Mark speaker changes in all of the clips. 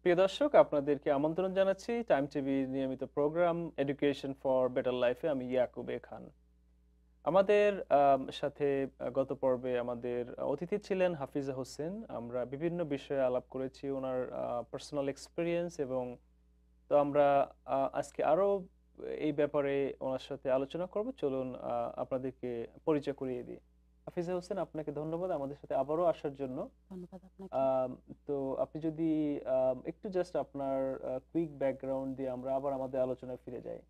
Speaker 1: প্রিয় দর্শক, আপনাদেরকে আমন্ত্রণ জানাচ্ছি টাইম টিভির নিয়মিত প্রোগ্রাম এডুকেশন ফর বেটার লাইফে। আমি ইয়াকুবে খান। আমাদের সাথে গত পর্বে আমাদের অতিথি ছিলেন হাফিজা হোসেন। আমরা বিভিন্ন বিষয়ে আলাপ করেছি, ওনার পার্সোনাল এক্সপেরিয়েন্স, এবং তো আমরা আজকে আরো এই ব্যাপারে ওনার সাথে আলোচনা করব। চলুন আপনাদেরকে পরিচয় করিয়ে দিই। হাফিজা হোসেন, আপনাকে ধন্যবাদ আমাদের সাথে আবারও আসার জন্য।
Speaker 2: ধন্যবাদ আপনাকে।
Speaker 1: আম, তো আপনি যদি একটু জাস্ট আপনার কুইক ব্যাকগ্রাউন্ড দিয়ে আমরা আবার আমাদের আলোচনায় ফিরে যাই।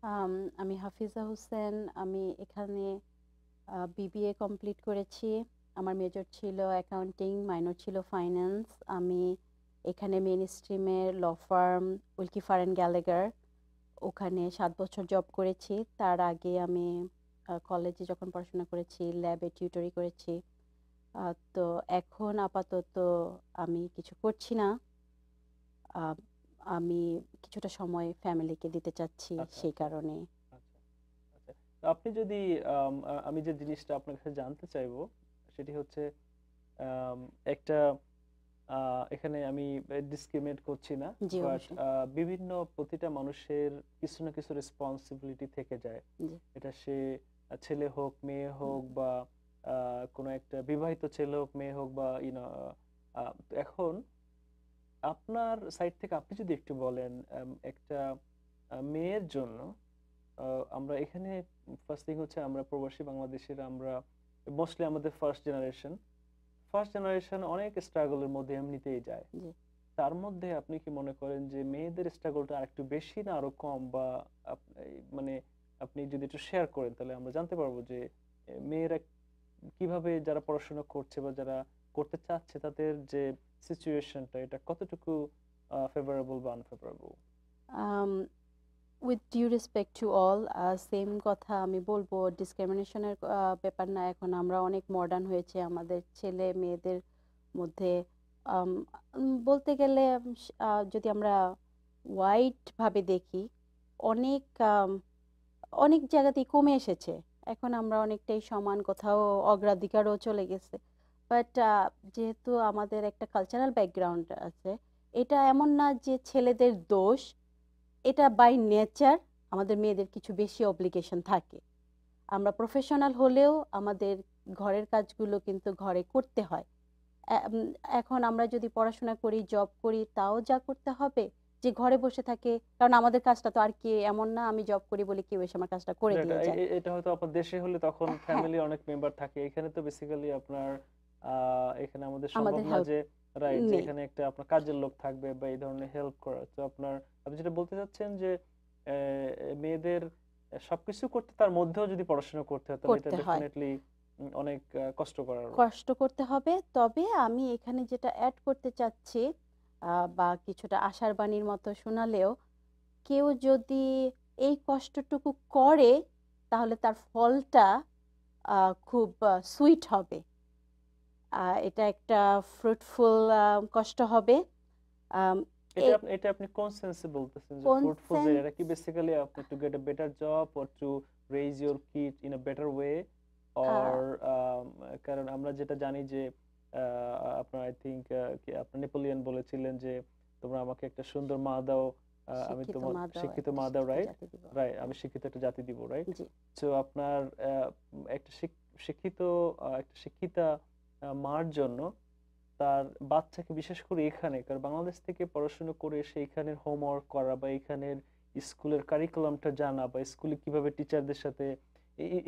Speaker 2: আম, আমি হাফিজা হোসেন। আমি এখানে বিবিএ কমপ্লিট করেছি। আমার মেজর ছিল অ্যাকাউন্টিং, মাইনর ছিল ফাইন্যান্স। আমি এখানে মেইন স্ট্রিমের ল ফার্ম উইলকি ফারেন গ্যালাগার, ওখানে 7 বছর জব করেছি। তার আগে আমি কলেজে যখন পড়াশোনা করেছি ল্যাবে টিউটরি করেছি। তো এখন আপাতত আমি কিছু করছি না। আহ, আমি কিছুটা সময় ফ্যামিলিকে দিতে চাচ্ছি,
Speaker 1: আচ্ছা,
Speaker 2: সেই
Speaker 1: আচ্ছা,
Speaker 2: কারণে।
Speaker 1: আচ্ছা, আচ্ছা। তো আপনি যদি আমি যে জিনিসটা আপনার কাছে জানতে চাইবো সেটি হচ্ছে, আম, একটা এখানে আমি ডিসক্রিমিনেট করছি না,
Speaker 2: জি,
Speaker 1: বাট
Speaker 2: অবশ্যই।
Speaker 1: বিভিন্ন প্রতিটা মানুষের কিছু না কিছু রেসপন্সিবিলিটি থেকে যায়।
Speaker 2: জি।
Speaker 1: এটা সে ছেলে হোক, মেয়ে
Speaker 2: হুম।
Speaker 1: হোক, বা কোনো একটা বিবাহিত ছেলে হোক, মেয়ে হোক, বা এখন আপনার সাইড থেকে আপনি যদি একটু বলেন, একটা মেয়ের জন্য আমরা এখানে ফার্স্ট থিং হচ্ছে আমরা প্রবাসী বাংলাদেশের, আমরা মোস্টলি আমাদের ফার্স্ট জেনারেশন অনেক স্ট্রাগলের মধ্যে এমনিতেই যায়।
Speaker 2: জি।
Speaker 1: তার মধ্যে আপনি কি মনে করেন যে মেয়েদের স্ট্রাগলটা আরেকটু বেশি না আরো কম, বা মানে আপনি যদি একটু শেয়ার করেন তাহলে আমরা জানতে পারবো যে মেয়েরা কিভাবে, যারা পড়াশোনা করছে বা যারা করতে চাচ্ছে, তাদের যে সিচুয়েশনটা এটা কতটুকু ফেভারেবল বা unfavourable.
Speaker 2: With due respect to all, same কথা আমি বলবো। ডিসক্রিমিনেশনের ব্যাপার না, এখন আমরা অনেক মডার্ন হয়েছে আমাদের ছেলে মেয়েদের মধ্যে। আম, বলতে গেলে যদি আমরা ওয়াইড ভাবে দেখি, অনেক অনেক জায়গাতেই কমে এসেছে। এখন আমরা অনেকটাই সমান, কোথাও অগ্রাধিকারও চলে গেছে। বাট যেহেতু আমাদের একটা কালচারাল ব্যাকগ্রাউন্ড আছে, এটা এমন না যে ছেলেদের দোষ। এটা বাই নেচার আমাদের মেয়েদের কিছু বেশি অব্লিগেশন থাকে। আমরা প্রফেশনাল হলেও আমাদের ঘরের কাজগুলো কিন্তু ঘরে করতে হয়। এ- উম, এখন আমরা যদি পড়াশোনা করি, জব করি, তাও যা করতে হবে। যে ঘরে বসে থাকে, কারণ আমাদের কাজটা তো আর কে, এমন না আমি জব করি বলে কেউ এসে আমার কাজটা করে
Speaker 1: এটা
Speaker 2: দিয়ে যায়।
Speaker 1: এটা হয়তো আপনার দেশে হলে তখন
Speaker 2: হ্যাঁ,
Speaker 1: ফ্যামিলি অনেক মেম্বার থাকে, এখানে তো বেসিক্যালি আপনার এখানে আমাদের সম্ভব
Speaker 2: আমাদের
Speaker 1: না
Speaker 2: হেল্প
Speaker 1: যে, রাইট, যে
Speaker 2: নেই।
Speaker 1: এখানে একটা আপনার কাজের লোক থাকবে বা এই ধরনের হেল্প করা। তো আপনার, আপনি যেটা বলতে চাচ্ছেন যে মেয়েদের সবকিছু করতে, তার মধ্যেও যদি পড়াশোনা করতে হয় তাহলে এটা
Speaker 2: করতে হয়,
Speaker 1: ডেফিনেটলি অনেক কষ্ট করার।
Speaker 2: কষ্ট করতে হবে। তবে আমি এখানে যেটা অ্যাড করতে চাচ্ছি, বা কিছুটা আশার বাণীর মতো শোনালেও, কেউ যদি এই কষ্টটুকু করে তাহলে তার ফলটা খুব সুইট হবে। এটা একটা ফ্রুটফুল কষ্ট হবে। আম,
Speaker 1: এটা
Speaker 2: এই
Speaker 1: এটা আপনি কোন সেন্সে বলতেছেন যে
Speaker 2: কোন
Speaker 1: ফ্রুটফুল, যে
Speaker 2: সেন্স?
Speaker 1: এটা কি বেসিক্যালি আপনি to get a better job or to raise your kid in a better way, or কারণ আমরা যেটা জানি যে আপনার আই থিঙ্ক আপনার নেপোলিয়ন বলেছিলেন যে তোমরা আমাকে একটা সুন্দর মা দাও, আমি
Speaker 2: শিক্ষিত
Speaker 1: তোমার
Speaker 2: মা দাও,
Speaker 1: শিক্ষিত
Speaker 2: একটা
Speaker 1: মা দাও,
Speaker 2: শিক্ষিত
Speaker 1: রাইট?
Speaker 2: জাতি দিব।
Speaker 1: রাইট, আমি শিক্ষিত একটা জাতি দিব, রাইট?
Speaker 2: জি।
Speaker 1: সো আপনার একটা শিক্ষিত একটা শিক্ষিতা মার জন্য তার বাচ্চাকে, বিশেষ করে এখানে, কারণ বাংলাদেশ থেকে পড়াশোনা করে এসে এখানের হোমওয়ার্ক করা বা এখানের স্কুলের কারিকুলামটা জানা, বা স্কুলে কিভাবে টিচারদের সাথে,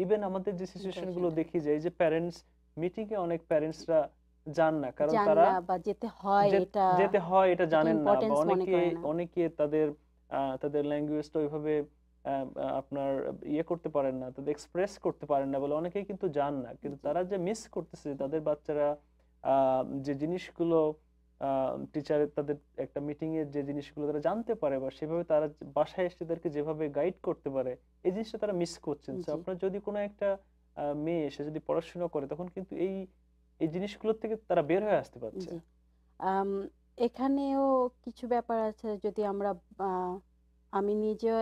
Speaker 1: ইভেন আমাদের যে সিচুয়েশন
Speaker 2: ইন্টারেকশন
Speaker 1: গুলো
Speaker 2: থাকে।
Speaker 1: দেখি যায় যে প্যারেন্টস মিটিং এ অনেক প্যারেন্টসরা যান না, কারণ
Speaker 2: জান
Speaker 1: তারা
Speaker 2: না বা যেতে হয় এটা,
Speaker 1: যেতে হয় এটা
Speaker 2: এটা
Speaker 1: জানেন না, বা
Speaker 2: ইম্পর্টেন্স মনে
Speaker 1: অনেকে
Speaker 2: করে না।
Speaker 1: অনেকে তাদের তাদের ল্যাঙ্গুয়েজটা ওইভাবে আপনার ইয়ে করতে পারেন না, তাদের এক্সপ্রেস করতে পারেন না বলে অনেকেই কিন্তু যান না। কিন্তু
Speaker 2: জি।
Speaker 1: তারা যে মিস করতেছে, তাদের বাচ্চারা যে জিনিসগুলো টিচারের, তাদের একটা মিটিং এর যে জিনিসগুলো তারা জানতে পারে, বা সেভাবে তারা বাসায় এসে তাদেরকে যেভাবে গাইড করতে পারে, এই জিনিসটা তারা মিস করছেন। তো
Speaker 2: জি।
Speaker 1: আপনার যদি কোনো একটা মেয়ে এসে যদি পড়াশোনা করে, তখন কিন্তু এই এই জিনিসগুলোর থেকে তারা বের হয়ে আসতে পারছে।
Speaker 2: জি। আম, এখানেও কিছু ব্যাপার আছে। যদি আমরা আহ, আমি নিজেও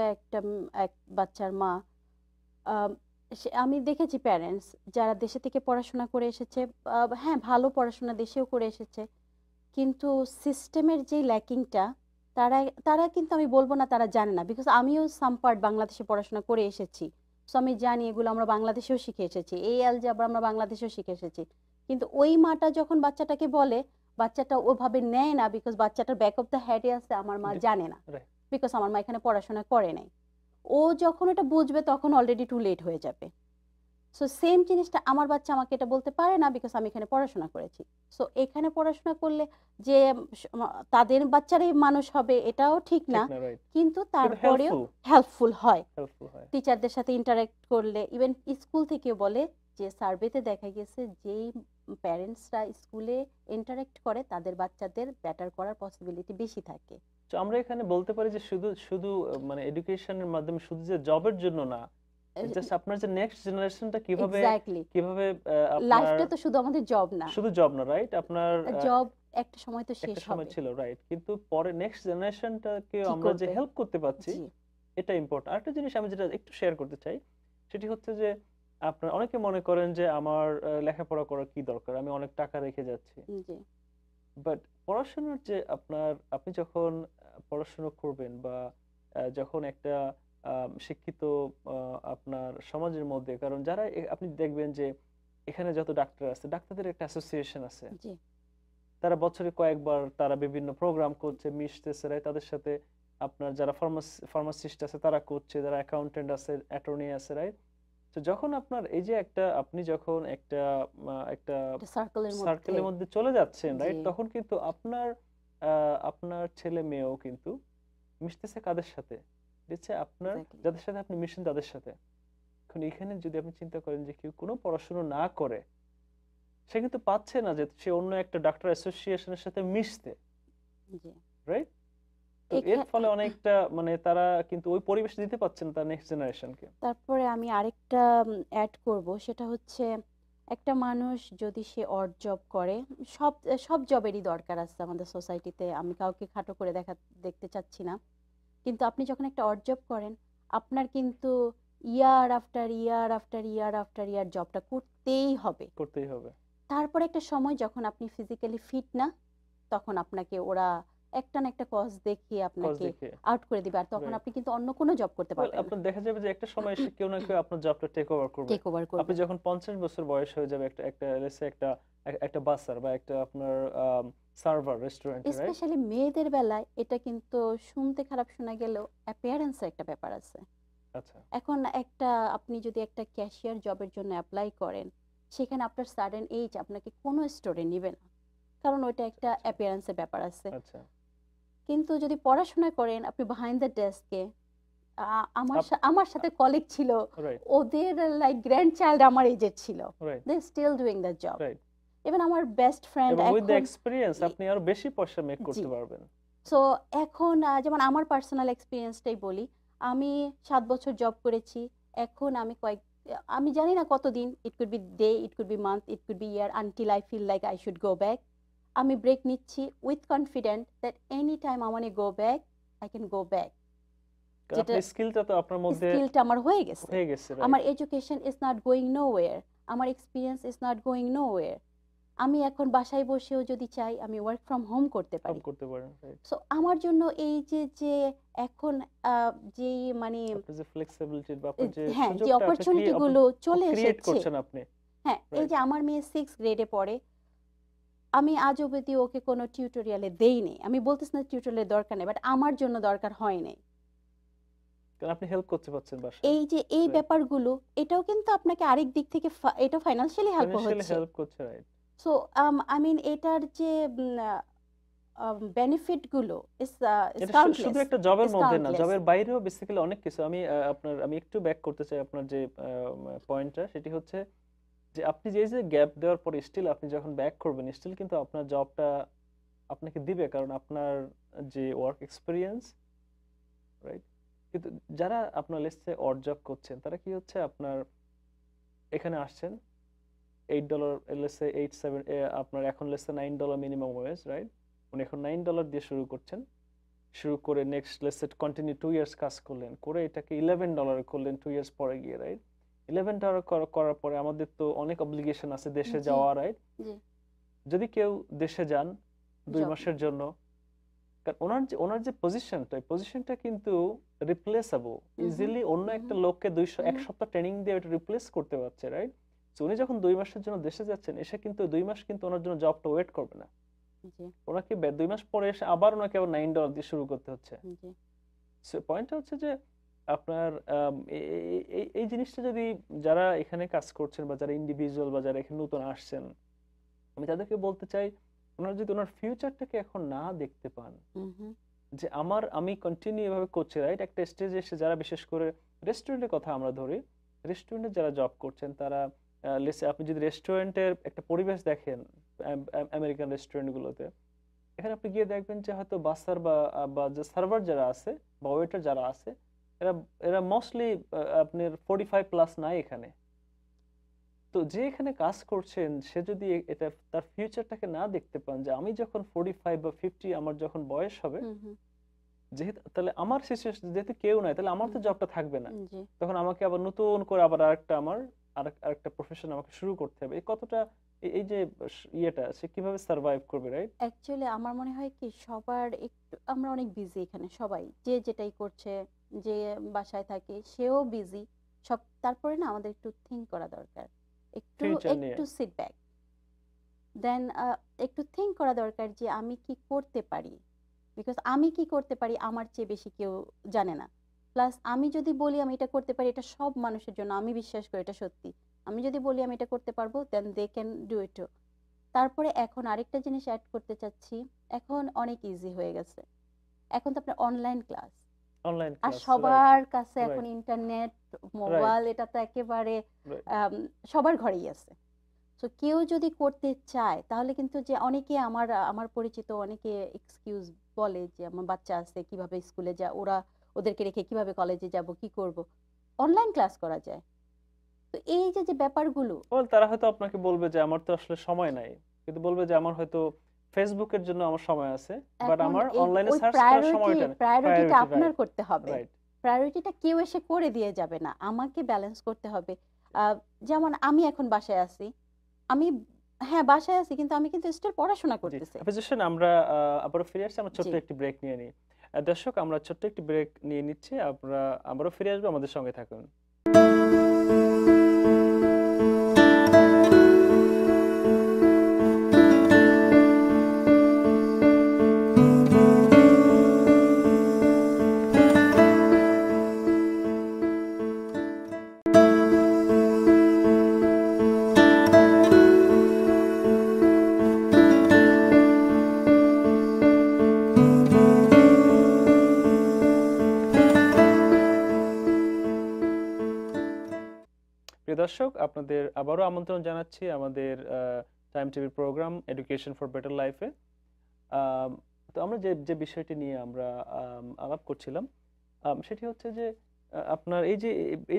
Speaker 2: এক বাচ্চার মা। আম, আমি দেখেছি প্যারেন্টস যারা দেশে থেকে পড়াশোনা করে এসেছে, হ্যাঁ ভালো পড়াশোনা দেশেও করে এসেছে, কিন্তু সিস্টেমের যে ল্যাকিংটা তারা তারা কিন্তু আমি বলবো না তারা জানে না, বিকজ আমিও সাম পার্ট বাংলাদেশে পড়াশোনা করে এসেছি। সো আমি জানি এগুলো আমরা বাংলাদেশেও শিখে এসেছি, এই অ্যালজেব্রা আমরা বাংলাদেশেও শিখে এসেছি। কিন্তু ওই মাটা যখন বাচ্চাটাকে বলে, বাচ্চাটা ওভাবে নেয় না, বিকজ বাচ্চাটার ব্যাক অফ দ্য হেডে আছে আমার মা জানে না,
Speaker 1: রাইট
Speaker 2: বিকজ আমার মা এখানে পড়াশোনা করে নাই। ও যখন এটা বুঝবে তখন অলরেডি টু লেট হয়ে যাবে। সো সেম জিনিসটা আমার বাচ্চা আমাকে এটা বলতে পারে না, বিকজ আমি এখানে পড়াশোনা করেছি। সো এখানে পড়াশোনা করলে যে তাদের বাচ্চারাই মানুষ হবে এটাও ঠিক না,
Speaker 1: ঠিক না, রাইট,
Speaker 2: কিন্তু
Speaker 1: কিন্তু
Speaker 2: তারপরেও
Speaker 1: হেল্পফুল
Speaker 2: হেল্পফুল হয়।
Speaker 1: হয়।
Speaker 2: টিচারদের সাথে ইন্টারাক্ট করলে, ইভেন স্কুল থেকেও বলে যে সার্ভেতে দেখা গেছে যেই প্যারেন্টসরা স্কুলে ইন্টারাক্ট করে তাদের বাচ্চাদের বেটার করার পসিবিলিটি বেশি থাকে।
Speaker 1: তো আমরা এখানে বলতে পারি যে শুধু শুধু মানে এডুকেশনের মাধ্যমে শুধু যে জবের জন্য না, জাস্ট আপনার যে নেক্সট জেনারেশনটা কিভাবে
Speaker 2: এক্স্যাক্টলি,
Speaker 1: কিভাবে আপনার
Speaker 2: লাইফটা তো শুধু আমাদের জব না,
Speaker 1: শুধু জব না, রাইট, আপনার
Speaker 2: জব একটা সময় তো শেষ
Speaker 1: একটা সময়
Speaker 2: হবে,
Speaker 1: ছিল, রাইট, কিন্তু পরে নেক্সট জেনারেশনটাকে
Speaker 2: কি
Speaker 1: আমরা যে
Speaker 2: করবে।
Speaker 1: হেল্প করতে পারছি
Speaker 2: জি
Speaker 1: এটা ইম্পর্টেন্ট। আরেকটা জিনিস আমি যেটা একটু শেয়ার করতে চাই সেটি হচ্ছে যে আপনার অনেকে মনে করেন যে আমার লেখাপড়া করার কি দরকার, আমি অনেক টাকা রেখে যাচ্ছি,
Speaker 2: জি
Speaker 1: বাট পড়াশোনার যে আপনি যখন পড়াশোনা করবেন বা যখন একটা শিক্ষিত আপনার সমাজের মধ্যে, কারণ যারা আপনি দেখবেন যে এখানে যত ডাক্তার আছে ডাক্তারদের একটা অ্যাসোসিয়েশন আছে,
Speaker 2: জি
Speaker 1: তারা বছরে কয়েকবার তারা বিভিন্ন প্রোগ্রাম করছে, মিশতেছে, right? তাদের সাথে আপনার যারা ফার্মাসিস্ট আছে তারা করছে, যারা অ্যাকাউন্টেন্ট আছে, অ্যাটর্নি আছে, রাইট? তো যখন আপনার এই যে আপনি যখন একটা
Speaker 2: একটা সার্কেলের মধ্যে।
Speaker 1: সার্কেলের মধ্যে চলে যাচ্ছেন,
Speaker 2: জি
Speaker 1: রাইট, তখন কিন্তু আপনার ছেলে মেয়েও কিন্তু মিশতেছে কাদের সাথে, দিচ্ছে আপনার
Speaker 2: এক্স্যাক্টলি,
Speaker 1: যাদের সাথে আপনি মিশেন তাদের সাথে। এখন এখানে যদি আপনি চিন্তা করেন যে কেউ কোনো পড়াশোনা না করে, সে কিন্তু পাচ্ছে না যে সে অন্য একটা ডাক্তার অ্যাসোসিয়েশনের সাথে মিশতে,
Speaker 2: জি
Speaker 1: রাইট? তো এর ফলে অনেকটা মানে তারা কিন্তু ওই পরিবেশ দিতে পারছে না তার নেক্সট জেনারেশনকে।
Speaker 2: তারপরে আমি আরেকটা অ্যাড করব, সেটা হচ্ছে একটা মানুষ যদি সে অড জব করে, সব সব জবেরই দরকার আছে আমাদের সোসাইটিতে, আমি কাউকে খাটো করে দেখতে চাচ্ছি না, কিন্তু আপনি যখন একটা অড জব করেন আপনার কিন্তু year after year after year after year জবটা করতেই হবে।
Speaker 1: করতেই হবে।
Speaker 2: তারপর একটা সময় যখন আপনি ফিজিক্যালি ফিট না, তখন আপনাকে ওরা একটা না একটা কজ দেখিয়ে
Speaker 1: কজ
Speaker 2: আপনাকে
Speaker 1: দেখিয়ে,
Speaker 2: আউট করে দিবে, আর তখন
Speaker 1: রাইট।
Speaker 2: আপনি কিন্তু অন্য কোনো জব করতে
Speaker 1: ওয়েল
Speaker 2: পারবেন না,
Speaker 1: আপনার দেখা যাবে যে একটা সময় এসে কেউ না কেউ আপনার জবটা টেক ওভার করবে।
Speaker 2: টেক ওভার করবে।
Speaker 1: আপনি যখন 50 বছর বয়স হয়ে যাবে, একটা একটা let's say একটা বাসার বা একটা আপনার সার্ভার রেস্টুরেন্টে, রাইট?
Speaker 2: স্পেশালি মেয়েদের বেলায় এটা কিন্তু শুনতে খারাপ শোনা গেলেও অ্যাপিয়ারেন্সের একটা ব্যাপার আছে।
Speaker 1: আচ্ছা,
Speaker 2: এখন আপনি যদি একটা ক্যাশিয়ার জবের জন্য অ্যাপ্লাই করেন, সেখানে আপনার সাডেন এইজ আপনাকে কোনো স্টোরে নিবে না, কারণ ওইটা একটা
Speaker 1: আচ্ছা,
Speaker 2: অ্যাপিয়ারেন্সের ব্যাপার আছে।
Speaker 1: আচ্ছা।
Speaker 2: কিন্তু যদি পড়াশোনা করেন আপনি বিহাইন্ড দ্য ডেস্কে,
Speaker 1: আপ
Speaker 2: আমার সাথে কলিগ ছিল,
Speaker 1: রাইট,
Speaker 2: ওদের লাইক গ্র্যান্ড চাইল্ড আমার এজের ছিল,
Speaker 1: right,
Speaker 2: they still doing the job.
Speaker 1: Right.
Speaker 2: Even আমার বেস্ট ফ্রেন্ড
Speaker 1: এবং উইথ দ্য
Speaker 2: এখন,
Speaker 1: এক্সপেরিয়েন্স আপনি আরো বেশি পয়সা মেক
Speaker 2: জি,
Speaker 1: করতে পারবেন।
Speaker 2: সো এখন যেমন আমার পার্সোনাল এক্সপিরিয়েন্সটাই বলি, আমি 7 বছর জব করেছি, এখন আমি জানি না কতদিন, it could be day, it could be month, it could be year, until I feel like I should go back. আমি ব্রেক নিচ্ছি with confident that any time I want go back, I can go back.
Speaker 1: কারণ
Speaker 2: যেটা
Speaker 1: আপনার স্কিলটা তো আপনার মধ্যে
Speaker 2: স্কিলটা আমার হয়ে গেছে,
Speaker 1: হয়ে গেছে,
Speaker 2: আমার
Speaker 1: right?
Speaker 2: Education is not going nowhere, আমার experience is not going nowhere. আমি এখন বাসায় বসেও যদি চাই আমি ওয়ার্ক ফ্রম হোম করতে
Speaker 1: কাম
Speaker 2: পারি।
Speaker 1: করতে পারেন, রাইট?
Speaker 2: সো আমার জন্য এই যে এখন যেই মানে
Speaker 1: আপনার যে ফ্লেক্সিবিলিটি বা আপনার যে
Speaker 2: হ্যাঁ, যে
Speaker 1: সুযোগটা আছে
Speaker 2: অপরচুনিটি গুলো চলে
Speaker 1: ক্রিয়েট
Speaker 2: এসেছে,
Speaker 1: করছেন আপনি,
Speaker 2: হ্যাঁ, এই
Speaker 1: রাইট?
Speaker 2: যে আমার মেয়ে 6 গ্রেডে পড়ে, আমি আজ অবধি ওকে কোনো টিউটোরিয়ালে দেইনি। আমি বলতেছি না টিউটোরিয়ালের দরকার নেই, বাট আমার জন্য দরকার হয় নাই।
Speaker 1: কারণ আপনি হেল্প করতে পারছেন বাসায়,
Speaker 2: এই যে এই
Speaker 1: রাইট?
Speaker 2: ব্যাপারগুলো, এটাও কিন্তু আপনাকে আরেক দিক থেকে এটা ফাইনান্সিয়ালি হেল্প
Speaker 1: ফাইন্যান্সিয়ালি
Speaker 2: হচ্ছে।
Speaker 1: হেল্প করছে, রাইট?
Speaker 2: সো আই মিন এটার যে বেনিফিট গুলো ইজ
Speaker 1: এটা শুধু
Speaker 2: কাউন্টলেস,
Speaker 1: একটা জবের
Speaker 2: ইজ
Speaker 1: মধ্যে না,
Speaker 2: কাউন্টলেস।
Speaker 1: জবের বাইরেও বেসিক্যালি অনেক কিছু। আমি একটু ব্যাক করতে চাই আপনার যে পয়েন্টটা, সেটি হচ্ছে যে আপনি যে গ্যাপ দেওয়ার পরে স্টিল আপনি যখন ব্যাক করবেন, স্টিল কিন্তু আপনার জবটা আপনাকে দিবে, কারণ আপনার যে ওয়ার্ক এক্সপেরিয়েন্স, রাইট? কিন্তু যারা আপনার লেটসে অড জব করছেন তারা কি হচ্ছে, আপনার এখানে আসছেন $8, লেটসে 8 7 আপনার এখন লেটসে $9 মিনিমাম ওয়েজ, রাইট? উনি এখন $9 দিয়ে শুরু করছেন, শুরু করে নেক্সট লেটসে কন্টিনিউ 2 ইয়ার্স কাজ করলেন, করে এটাকে $11 করলেন 2 ইয়ার্স পরে গিয়ে, রাইট? $11 করার পরে আমাদের তো অনেক অব্লিগেশন আছে দেশে
Speaker 2: জি
Speaker 1: যাওয়া, রাইট?
Speaker 2: জি
Speaker 1: যদি কেউ দেশে যান 2
Speaker 2: জব
Speaker 1: মাসের জন্য। কারণ ওনার যে পজিশনটা, এই পজিশনটা কিন্তু রিপ্লেসেবল।
Speaker 2: হুম হুম
Speaker 1: ইজিলি অন্য
Speaker 2: হুম
Speaker 1: একটা লোককে 1
Speaker 2: হুম
Speaker 1: সপ্তাহ ট্রেনিং দিয়ে এটা রিপ্লেস করতে পারছে, রাইট? সো উনি যখন 2 মাসের জন্য দেশে যাচ্ছেন, এসে কিন্তু 2 মাস কিন্তু ওনার জন্য জবটা ওয়েট করবে না।
Speaker 2: জি
Speaker 1: ওনাকে 2 মাস পরে এসে আবার ওনাকে আবার $9 দিয়ে শুরু করতে হচ্ছে।
Speaker 2: জি
Speaker 1: সো পয়েন্টটা হচ্ছে যে আপনার এই জিনিসটা যদি যারা এখানে কাজ করছেন বা যারা ইন্ডিভিজুয়াল বা যারা এখানে নতুন আসছেন, আমি তাদেরকে বলতে চাই, ওনারা যদি ওনার ফিউচারটাকে এখন না দেখতে পান,
Speaker 2: হুম হুম
Speaker 1: যে আমি কন্টিনিউ এভাবে করছি, রাইট? একটা স্টেজে এসে যারা বিশেষ করে রেস্টুরেন্টের কথা আমরা ধরি, রেস্টুরেন্টে যারা জব করছেন তারা লেটস আপনি যদি রেস্টুরেন্টের একটা পরিবেশ দেখেন, আমেরিকান রেস্টুরেন্টগুলোতে, এখানে আপনি গিয়ে দেখবেন যে হয়তো বাসার বা যে সার্ভার যারা আছে বা ওয়েটার যারা আছে, এরা এরা মোস্টলি আপনার 45 প্লাস নাই এখানে। তো যে এখানে কাজ করছেন সে যদি এটা তার ফিউচারটাকে না দেখতে পান, যে আমি যখন 45 বা 50 আমার যখন বয়স হবে,
Speaker 2: হুম হুম
Speaker 1: যেহেতু তাহলে আমার সিচুয়েশন যেহেতু কেউ নাই, তাহলে আমার তো
Speaker 2: হুম
Speaker 1: জবটা থাকবে না।
Speaker 2: জি
Speaker 1: তখন আমাকে আবার নতুন করে আবার আরেকটা প্রফেশন আমাকে শুরু করতে হবে। এই কতটা এই যে ইয়েটা সে কিভাবে সার্ভাইভ করবে, রাইট?
Speaker 2: অ্যাকচুয়ালি আমার মনে হয় কি সবার একটু আমরা অনেক বিজি এখানে সবাই যে যেটাই করছে যে বাসায় থাকে সেও বিজি সব তারপরে না আমাদের একটু থিঙ্ক করা দরকার একটু
Speaker 1: ফিউচার নিয়ে।
Speaker 2: একটু সিট ব্যাক দেন একটু থিঙ্ক করা দরকার যে আমি কি করতে পারি বিকজ আমি কি করতে পারি আমার চেয়ে বেশি কেউ জানে না প্লাস আমি যদি বলি আমি এটা করতে পারি এটা সব মানুষের জন্য আমি বিশ্বাস করি এটা সত্যি আমি যদি বলি আমি এটা করতে পারবো দেন দে ক্যান ডু ইট। তারপরে এখন আরেকটা জিনিস অ্যাড করতে চাচ্ছি এখন অনেক ইজি হয়ে গেছে এখন তো আপনার অনলাইন ক্লাস
Speaker 1: অনলাইন
Speaker 2: আর
Speaker 1: ক্লাস, রাইট,
Speaker 2: সবার কাছে এখন
Speaker 1: রাইট,
Speaker 2: ইন্টারনেট
Speaker 1: রাইট,
Speaker 2: মোবাইল এটা তো একেবারে
Speaker 1: রাইট।
Speaker 2: সবার ঘরেই আছে তো কেউ যদি করতে চায় তাহলে কিন্তু যে অনেকে আমার আমার পরিচিত অনেকে এক্সকিউজ বলে যে আমার বাচ্চা আছে কিভাবে স্কুলে যা ওরা ওদেরকে রেখে কিভাবে কলেজে যাব কি করব অনলাইন ক্লাস করা যায় তো এই যে যে ব্যাপারগুলো
Speaker 1: ওয়েল তারা হয়তো আপনাকে বলবে যে আমার তো আসলে সময় নাই, কিন্তু বলবে যে আমার হয়তো ফেসবুকের জন্য আমার সময় আছে, বাট
Speaker 2: এখন
Speaker 1: আমার
Speaker 2: এই
Speaker 1: অনলাইনে
Speaker 2: ওই
Speaker 1: সার্চ করার সময়টা নেই।
Speaker 2: প্রায়োরিটিটা
Speaker 1: প্রায়োরিটি,
Speaker 2: আপনার
Speaker 1: রাইট,
Speaker 2: করতে হবে
Speaker 1: রাইট।
Speaker 2: প্রায়োরিটিটা কেউ এসে করে দিয়ে যাবে না আমাকে ব্যালেন্স করতে হবে যেমন আমি এখন বাসায় আছি আমি হ্যাঁ বাসায় আছি কিন্তু আমি কিন্তু স্টিল পড়াশোনা
Speaker 1: জি,
Speaker 2: করতেছি
Speaker 1: অপোজিশন আমরা আবারও ফিরে আসছি, আমরা ছোট্ট
Speaker 2: জি
Speaker 1: একটি ব্রেক নিয়ে নিই। দর্শক, আমরা ছোট্ট একটি ব্রেক নিয়ে নিচ্ছি, আমরা আবারও ফিরে আসবো, আমাদের সঙ্গে থাকুন। প্রিয় দর্শক, আপনাদের আবারও আমন্ত্রণ জানাচ্ছি আমাদের time table programme education for better লাইফে। তো আমরা যে যে বিষয়টি নিয়ে আমরা আলাপ করছিলাম, সেটি হচ্ছে যে আপনার এই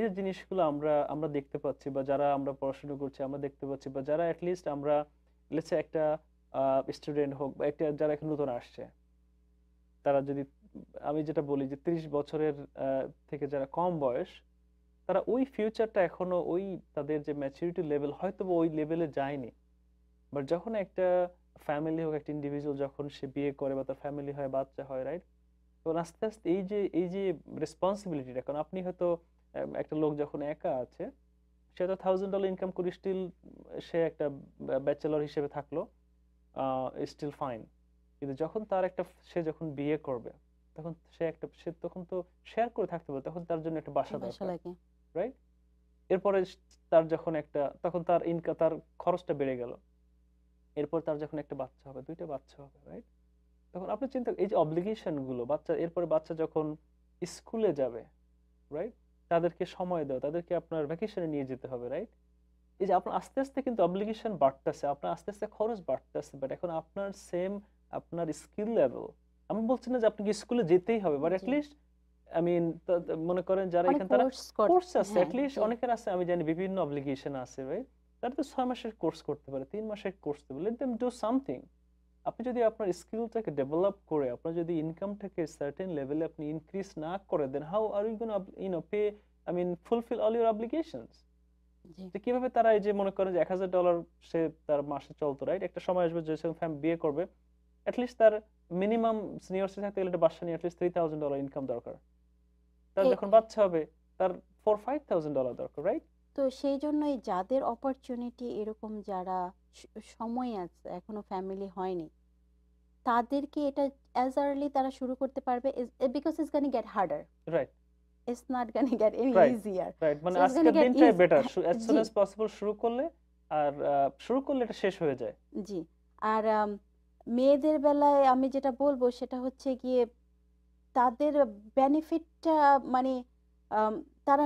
Speaker 1: যে জিনিসগুলো আমরা আমরা দেখতে পাচ্ছি, বা যারা আমরা পড়াশোনা করছি আমরা দেখতে পাচ্ছি, বা যারা অ্যাটলিস্ট আমরা লেটস একটা স্টুডেন্ট হোক বা একটা যারা এখন নতুন আসছে, তারা যদি আমি যেটা বলি যে 30 বছরের থেকে যারা কম বয়স, তারা ওই ফিউচারটা এখনো ওই তাদের যে ম্যাচুরিটি লেভেল হয়তো বা ওই লেভেলে যায়নি। বাট যখন একটা ফ্যামিলি হোক, একটা ইন্ডিভিজুয়াল যখন সে বিয়ে করে বা তার ফ্যামিলি হয়, বাচ্চা হয়, রাইট? তখন আস্তে আস্তে এই যে রেসপন্সিবিলিটিটা, কারণ আপনি হয়তো একটা লোক যখন একা আছে, সে হয়তো $1000 ইনকাম করে স্টিল সে একটা ব্যাচেলর হিসেবে থাকলো, স্টিল ফাইন। কিন্তু যখন তার একটা সে যখন বিয়ে করবে, তখন সে তখন তো শেয়ার করে থাকতে পারে, তখন তার জন্য একটা বাসা
Speaker 2: বাসা
Speaker 1: দরকার,
Speaker 2: লাগে
Speaker 1: রাইট? এরপরে তার যখন তখন তার খরচটা বেড়ে গেল। এরপর তার যখন একটা বাচ্চা হবে, 2টা বাচ্চা হবে, রাইট? তখন আপনি চিন্তা, এই যে অব্লিগেশন গুলো, এরপরে বাচ্চা যখন স্কুলে যাবে, রাইট? তাদেরকে সময় দাও, তাদেরকে আপনার ভ্যাকেশনে নিয়ে যেতে হবে, রাইট? এই যে আপনার আস্তে আস্তে কিন্তু অব্লিগেশন বাড়তেছে, আপনার আস্তে আস্তে খরচ বাড়তেছে, বাট এখন আপনার আপনার স্কিল লেভেল, আমি বলছি না যে আপনাকে স্কুলে যেতেই হবে, বাট
Speaker 2: জি
Speaker 1: মিন মনে করেন যারা
Speaker 2: অনেক
Speaker 1: এখানে তারা
Speaker 2: কোর্স
Speaker 1: কোর্স আছে,
Speaker 2: হ্যাঁ
Speaker 1: অ্যাটলিস্ট
Speaker 2: জি
Speaker 1: অনেকের আছে, আমি জানি বিভিন্ন অব্লিগেশন আছে, রাইট? তারা তো 6 মাসের কোর্স করতে পারে, 3 মাসের কোর্স করতে পারে, লেট দেম ডু সামথিং। আপনি যদি আপনার স্কিলটাকে ডেভেলপ করে আপনার যদি ইনকামটাকে সার্টেন লেভেলে আপনি ইনক্রিজ না করে দেন, how are you gonna pay, fulfill all your obligations?
Speaker 2: জি
Speaker 1: যে কিভাবে তারা এই যে মনে করেন যে $1000 সে তার মাসে চলতো, রাইট? একটা সময় আসবে যে সে বিয়ে করবে, অ্যাটলিস্ট তার মিনিমাম সিনিয়রসে থাকতে গেলে একটা বাসা নিয়ে অ্যাটলিস্ট $3,000 ইনকাম দরকার। তার
Speaker 2: এ
Speaker 1: যখন বাচ্চা হবে তার $4,000-5,000 দরকার, রাইট?
Speaker 2: তো সেই জন্যই যাদের অপরচুনিটি এরকম, যারা সময় আছে, এখনো ফ্যামিলি হয়নি, তাদেরকে এটা অ্যাজ আর্লি তারা শুরু করতে পারবে, because it's gonna gate harder,
Speaker 1: right,
Speaker 2: it's not gonna get any
Speaker 1: right,
Speaker 2: easier.
Speaker 1: Right. মানে
Speaker 2: সো ইটস গোনা
Speaker 1: আজকের
Speaker 2: গেট
Speaker 1: দিনটাই
Speaker 2: ইজি।
Speaker 1: বেটার, অ্যাজ সুন
Speaker 2: জি,
Speaker 1: অ্যাজ পসিবল শুরু করলে, আর শুরু করলে এটা শেষ হয়ে যায়।
Speaker 2: জি। আর মেয়েদের বেলায় আমি যেটা বলবো সেটা হচ্ছে গিয়ে তাদের বেনিফিটটা, মানে আম, তারা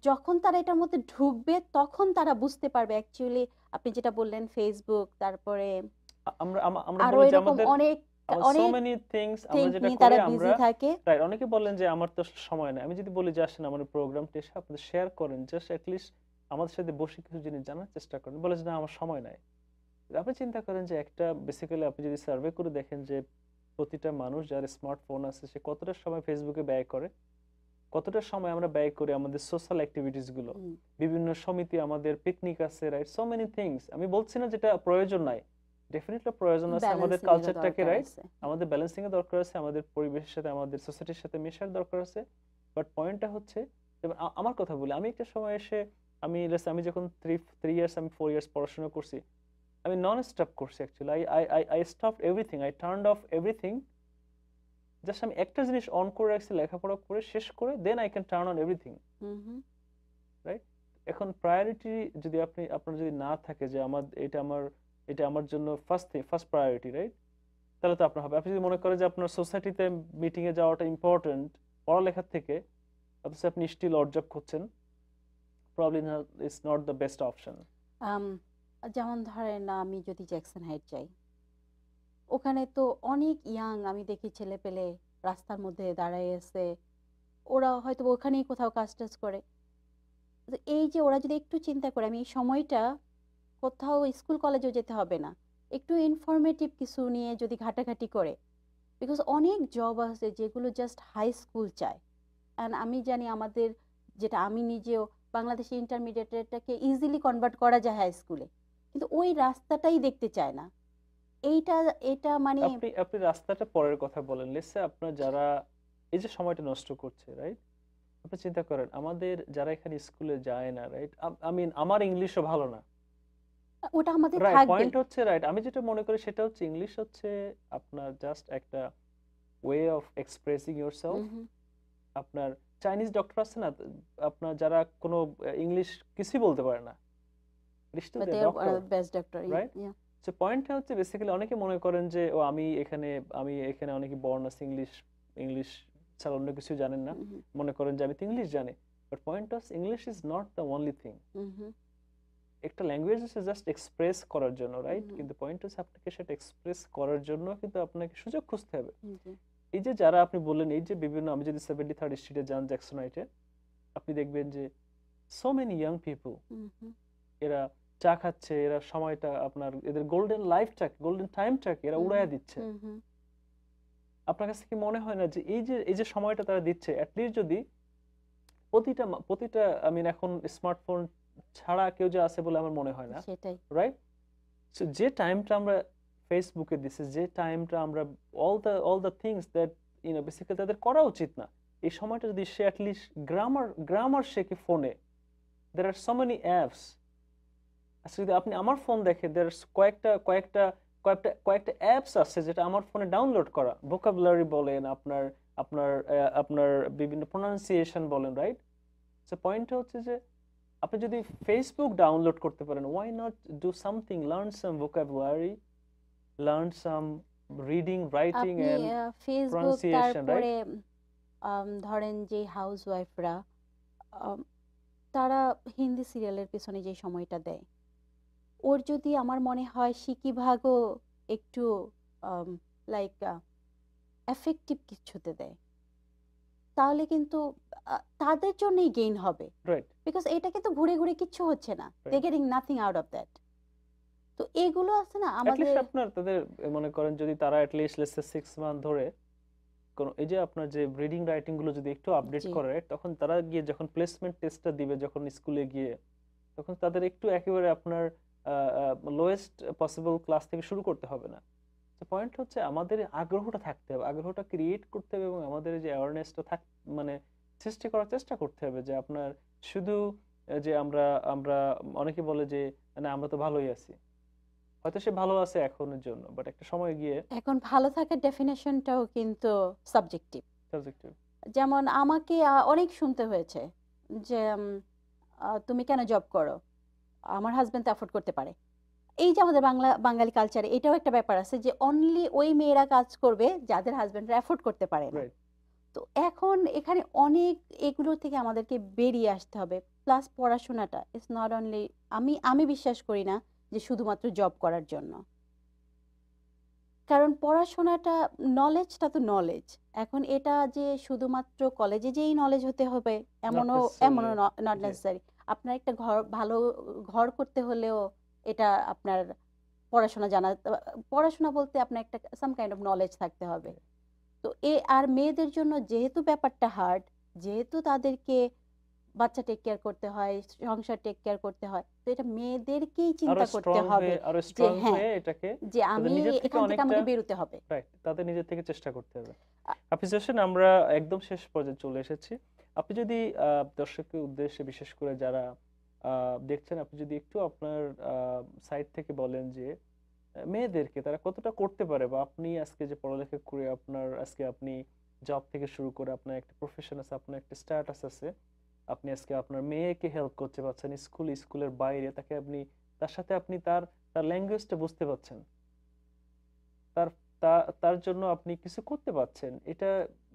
Speaker 2: যখন তারা এটার মধ্যে ঢুকবে তখন তারা বুঝতে পারবে অ্যাকচুয়ালি। আপনি যেটা বললেন ফেসবুক, তারপরে
Speaker 1: আমরা
Speaker 2: আরো
Speaker 1: বলি যে
Speaker 2: এরকম
Speaker 1: আমাদের
Speaker 2: অনেক
Speaker 1: সো
Speaker 2: অনেক
Speaker 1: মেনি থিংস, আমরা
Speaker 2: থিঙ্ক
Speaker 1: যেটা
Speaker 2: নিয়ে
Speaker 1: করি
Speaker 2: তারা
Speaker 1: আমরা,
Speaker 2: বিজি থাকে।
Speaker 1: রাইট। অনেকে বলেন যে আমার তো আসলে সময় নাই। আমি যদি বলি যে আসেন আমার প্রোগ্রামটা এসে আপনাদের শেয়ার করেন, জাস্ট অ্যাটলিস্ট আমাদের সাথে বসে কিছু জিনিস জানার চেষ্টা করেন, বলে যে না আমার সময় নাই। আপনি চিন্তা করেন যে একটা বেসিক্যালি আপনি যদি সার্ভে করে দেখেন যে প্রতিটা মানুষ যার স্মার্টফোন আছে সে কতটা সময় ফেসবুকে ব্যয় করে, কতটা সময় আমরা ব্যয় করি আমাদের সোশ্যাল অ্যাক্টিভিটিস গুলো,
Speaker 2: হুম,
Speaker 1: বিভিন্ন সমিতি, আমাদের পিকনিক আছে, রাইট, সো মেনি থিংস। আমি বলছি না যেটা প্রয়োজন নাই, ডেফিনেটলি প্রয়োজন আছে, আমাদের
Speaker 2: ব্যালেন্সিং এরও
Speaker 1: কালচারটাকে,
Speaker 2: দরকার
Speaker 1: রাইট,
Speaker 2: আছে।
Speaker 1: আমাদের ব্যালেন্সিং এর দরকার আছে, আমাদের পরিবেশের সাথে আমাদের সোসাইটির সাথে মেশার দরকার আছে। বাট পয়েন্টটা হচ্ছে, যেমন আমার কথা বলি, আমি একটা সময় এসে আমি যখন থ্রি ইয়ার্স আমি 4 ইয়ার্স পড়াশোনা করছি, আমি নন স্টপ করছি actually. I stop everything, I turned of everything, just আমি একটা জিনিস অন করে রাখছি, লেখাপড়া করে শেষ করে then I can turn on everything,
Speaker 2: hmm, hmm,
Speaker 1: right? এখন প্রায়োরিটি যদি আপনার যদি না থাকে যে এটা আমার জন্য ফার্স্ট প্রায়োরিটি, রাইট, তাহলে তো আপনার হবে। আপনি যদি মনে করেন যে আপনার সোসাইটিতে মিটিং এ যাওয়াটা ইম্পর্টেন্ট পড়ালেখার থেকে, অথচ আপনি স্টিল ওয়ার্ক জব করছেন, probably it's not the best option.
Speaker 2: Um, যেমন ধরেন আমি যদি জ্যাকসন হাইট যাই, ওখানে তো অনেক ইয়াং আমি দেখি ছেলে পেলে রাস্তার মধ্যে দাঁড়ায় আছে, ওরা হয়তো ওখানেই কোথাও কাজ টাজ করে। তো এই যে ওরা যদি একটু চিন্তা করে, আমি এই সময়টা কোথাও স্কুল কলেজেও যেতে হবে না, একটু ইনফরমেটিভ কিছু নিয়ে যদি ঘাটাঘাটি করে, বিকজ অনেক জব আছে যেগুলো জাস্ট হাই স্কুল চায়। অ্যান্ড আমি জানি আমাদের, যেটা আমি নিজেও, বাংলাদেশে ইন্টারমিডিয়েটটাকে ইজিলি কনভার্ট করা যায় হাই স্কুলে, কিন্তু ওই রাস্তাটাই দেখতে চায় না। এইটা এটা মানে
Speaker 1: আপনি আপনি রাস্তাটা পরের কথা বলেন, লেটস সে আপনার যারা এই যে সময়টা নষ্ট করছে, রাইট? আপনি চিন্তা করেন আমাদের যারা এখানে স্কুলে যায় না, রাইট, আমি আমার ইংলিশও ভালো না,
Speaker 2: ওটা আমাদের
Speaker 1: রাইট,
Speaker 2: থাকবে।
Speaker 1: পয়েন্ট হচ্ছে, রাইট, আমি যেটা মনে করি সেটা হচ্ছে ইংলিশ হচ্ছে আপনার জাস্ট একটা ওয়ে অফ এক্সপ্রেসিং ইয়োরসেলফ।
Speaker 2: হুম,
Speaker 1: আপনার চাইনিজ ডক্টর আছে না, আপনার যারা কোনো ইংলিশ কিছুই বলতে পারে না,
Speaker 2: but they
Speaker 1: doctor,
Speaker 2: are best doctor.
Speaker 1: Right? So পয়েন্টটা হচ্ছে বেসিক্যালি অনেকে মনে করেন যে ও আমি এখানে অনেকে বর্ন আছে, ইংলিশ ইংলিশ ছাড়া অন্য কিছু জানেন না, মনে করেন যে আমি তো ইংলিশ জানি। বাট পয়েন্ট হচ্ছে English is not the only thing. একটা ল্যাঙ্গুয়েজ হচ্ছে জাস্ট এক্সপ্রেস করার জন্য, রাইট, কিন্তু পয়েন্ট হচ্ছে আপনাকে সেটা এক্সপ্রেস করার জন্য কিন্তু আপনাকে সুযোগ খুঁজতে হবে। এই যে যারা আপনি বললেন, এই যে বিভিন্ন, আমি যদি 73rd স্ট্রিটে যান জ্যাকসন হাইটে, আপনি দেখবেন যে সো মেনি ইয়াং পিপল, এরা চা খাচ্ছে, এরা সময়টা আপনার এদের গোল্ডেন টাইমটাকে এরা উড়াইয়া দিচ্ছে। আপনার কাছে কি মনে হয় না যে এই যে সময়টা তারা দিচ্ছে, অ্যাটলিস্ট যদি প্রতিটা এখন স্মার্টফোন ছাড়া কেউ যে আছে বলে আমার মনে হয় না,
Speaker 2: সেটাই।
Speaker 1: রাইট? সো যে টাইমটা আমরা ফেসবুকে দিছি, যে টাইমটা আমরা all the things that basically তাদের করা উচিত না, এই সময়টা যদি সে অ্যাটলিস্ট গ্রামার শেখে ফোনে, দের আর সো মেনি অ্যাপস। আচ্ছা, যদি আপনি আমার ফোন দেখেন, দের কয়েকটা কয়েকটা কয়েকটা কয়েকটা অ্যাপস আছে যেটা আমার ফোনে ডাউনলোড করা, ভোকাবুলারি বলেন, আপনার আপনার আপনার বিভিন্ন প্রোনাউন্সিয়েশন বলেন, রাইট? সো পয়েন্টটা হচ্ছে যে আপনি যদি ফেসবুক ডাউনলোড করতে পারেন, why not do something, learn some vocabulary, learn some reading, writing
Speaker 2: আপনি
Speaker 1: এন্ড
Speaker 2: ফেসবুক,
Speaker 1: প্রোনাউন্সিয়েশন, রাইট?
Speaker 2: তারপরে ধরেন যে হাউস ওয়াইফরা, তারা হিন্দি সিরিয়ালের পেছনে যে সময়টা দেয়, ওর যদি আমার মনে হয় সিকি ভাগও একটু লাইক এফেক্টিভ কিছুতে দেয়, তাহলে কিন্তু তাদের জন্যই গেইন হবে।
Speaker 1: রাইট,
Speaker 2: বিকজ এটা কিন্তু ঘুরে ঘুরে কিচ্ছু হচ্ছে না, they
Speaker 1: right.
Speaker 2: Getting nothing out of that. তো এগুলো আছে না আমাদের।
Speaker 1: অ্যাটলিস্ট আপনার তাদের মনে করেন যদি তারা অ্যাটলিস্ট লেটস সে 6 মান্থ ধরে কোন এই যে আপনার যে রিডিং রাইটিং গুলো যদি একটু আপডেট
Speaker 2: জি,
Speaker 1: করে, তখন তারা গিয়ে যখন প্লেসমেন্ট টেস্টটা দিবে, যখন স্কুলে গিয়ে, তখন তাদের একটু একেবারে আপনার লোয়েস্ট পসিবল ক্লাস থেকে শুরু করতে হবে না। তো পয়েন্ট হচ্ছে আমাদের আগ্রহটা থাকতে হবে, আগ্রহটা ক্রিয়েট করতে হবে এবং আমাদের যে অ্যাওয়ারনেসটা মানে সৃষ্টি করার চেষ্টা করতে হবে যে আপনার শুধু যে আমরা আমরা অনেকে বলে যে না আমরা তো ভালোই আছি, হয়তো সে ভালো আছে এখনের জন্য, বাট একটা সময় গিয়ে
Speaker 2: এখন ভালো থাকার ডেফিনেশনটাও কিন্তু সাবজেক্টিভ।
Speaker 1: সাবজেক্টিভ।
Speaker 2: যেমন আমাকে অনেক শুনতে হয়েছে যে তুমি কেন জব করো, আমার হাজবেন্ড তো অ্যাফোর্ড করতে পারে। এই যে আমাদের বাঙালি কালচারে এটাও একটা ব্যাপার আছে যে অনলি ওই মেয়েরা কাজ করবে যাদের হাজবেন্ডরা অ্যাফোর্ড করতে পারে না।
Speaker 1: রাইট।
Speaker 2: তো এখন এখানে অনেক এগুলো থেকে আমাদেরকে বেরিয়ে আসতে হবে। প্লাস পড়াশোনাটা ইটস নট অনলি, আমি বিশ্বাস করি না যে শুধুমাত্র জব করার জন্য। কারণ পড়াশোনাটা, নলেজটা তো নলেজ। এখন এটা যে শুধুমাত্র কলেজে যেই নলেজ হতে হবে
Speaker 1: নট
Speaker 2: এমনও
Speaker 1: নেসেসারিলি।
Speaker 2: Not
Speaker 1: G.
Speaker 2: নেসেসারি। আপনার একটা ভালো ঘর করতে হলেও এটা আপনার পড়াশোনা পড়াশোনা বলতে আপনার একটা সাম কাইন্ড অফ নলেজ থাকতে হবে। তো আর মেয়েদের জন্য যেহেতু ব্যাপারটা হার্ড, যেহেতু তাদেরকে বাচ্চা টেক কেয়ার করতে হয়, সংসার টেক কেয়ার করতে হয়, তো এটা মেয়েদেরকেই চিন্তা করতে হবে
Speaker 1: আরো
Speaker 2: যে
Speaker 1: স্ট্রং
Speaker 2: হ্যাঁ,
Speaker 1: হয়ে এটাকে
Speaker 2: যে
Speaker 1: তাদের
Speaker 2: আমি
Speaker 1: নিজের থেকে
Speaker 2: এখান থেকে
Speaker 1: অনেকটা,
Speaker 2: আমাকে বেরোতে হবে।
Speaker 1: রাইট, তাদের নিজের থেকে চেষ্টা করতে হবে।
Speaker 2: আ-
Speaker 1: হাফিজ হোসেন, আমরা একদম শেষ পর্যায়ে চলে এসেছি। আপনি যদি দর্শকের উদ্দেশ্যে, বিশেষ করে যারা দেখছেন, আপনি যদি একটু আপনার সাইড থেকে বলেন যে মেয়েদেরকে তারা কতটা করতে পারে, বা আপনি আজকে যে পড়ালেখা করে আপনার আজকে আপনি জব থেকে শুরু করে আপনার একটা প্রফেশন আছে, আপনার একটা স্ট্যাটাস আছে, আপনি আজকে আপনার মেয়েকে হেল্প করতে পারছেন স্কুলের বাইরে, তাকে আপনি তার সাথে আপনি তার তার ল্যাঙ্গুয়েজটা বুঝতে পারছেন, তার তার জন্য আপনি কিছু করতে পারছেন, এটা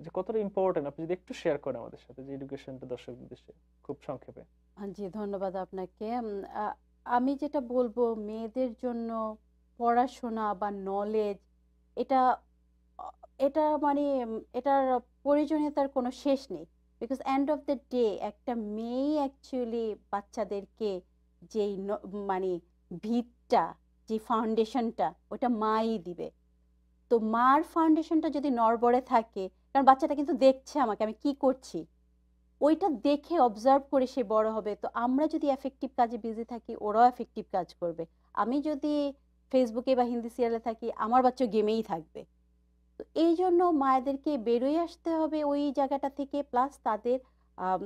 Speaker 1: যে কতটা ইম্পর্টেন্ট আপনি যদি একটু শেয়ার করেন আমাদের সাথে, যে এডুকেশনটা দর্শক উদ্দেশ্যে খুব সংক্ষেপে।
Speaker 2: জি, ধন্যবাদ আপনাকে। আমি যেটা বলবো, মেয়েদের জন্য পড়াশোনা বা নলেজ, এটা এটা মানে এটার প্রয়োজনীয়তার কোনো শেষ নেই। Because end of the day একটা মেয়ে অ্যাকচুয়ালি বাচ্চাদেরকে যেই মানে ভিতটা, যে ফাউন্ডেশনটা, ওটা মাই দিবে। তো মার ফাউন্ডেশনটা যদি নড়বড়ে থাকে, কারণ বাচ্চাটা কিন্তু দেখছে আমাকে আমি কি করছি, ওইটা দেখে অবজার্ভ করে সে বড় হবে। তো আমরা যদি এফেক্টিভ কাজে বিজি থাকি, ওরাও এফেক্টিভ কাজ করবে। আমি যদি ফেসবুকে বা হিন্দি সিরিয়ালে থাকি, আমার বাচ্চা গেমেই থাকবে। তো এই জন্য মায়েদেরকে বেরোয় আসতে হবে ওই জায়গাটা থেকে। প্লাস তাদের আম,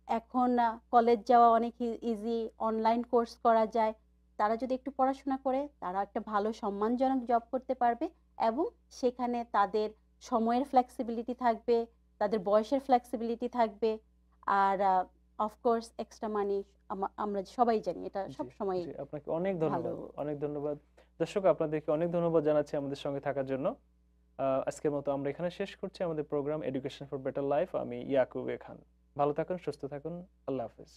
Speaker 2: এখন কলেজ যাওয়া অনেক ইজি, অনলাইন কোর্স করা যায়। তারা যদি একটু পড়াশোনা করে, তারা একটা ভালো সম্মানজনক জব করতে পারবে, এবং সেখানে তাদের সময়ের ফ্লেক্সিবিলিটি থাকবে, তাদের বয়সের ফ্লেক্সিবিলিটি থাকবে। আর অফকোর্স এক্সট্রা মানি, আমরা সবাই জানি এটা
Speaker 1: জি,
Speaker 2: সব সময়
Speaker 1: জি, আপনাকে অনেক
Speaker 2: ভালো।
Speaker 1: ধন্যবাদ, অনেক ধন্যবাদ। দর্শক, আপনাদেরকে অনেক ধন্যবাদ জানাচ্ছি আমাদের সঙ্গে থাকার জন্য। আজকের মতো আমরা এখানে শেষ করছি আমাদের programme education for better life. আমি ইয়াকুব এ খান। ভালো থাকুন, সুস্থ থাকুন। আল্লাহ হাফেজ।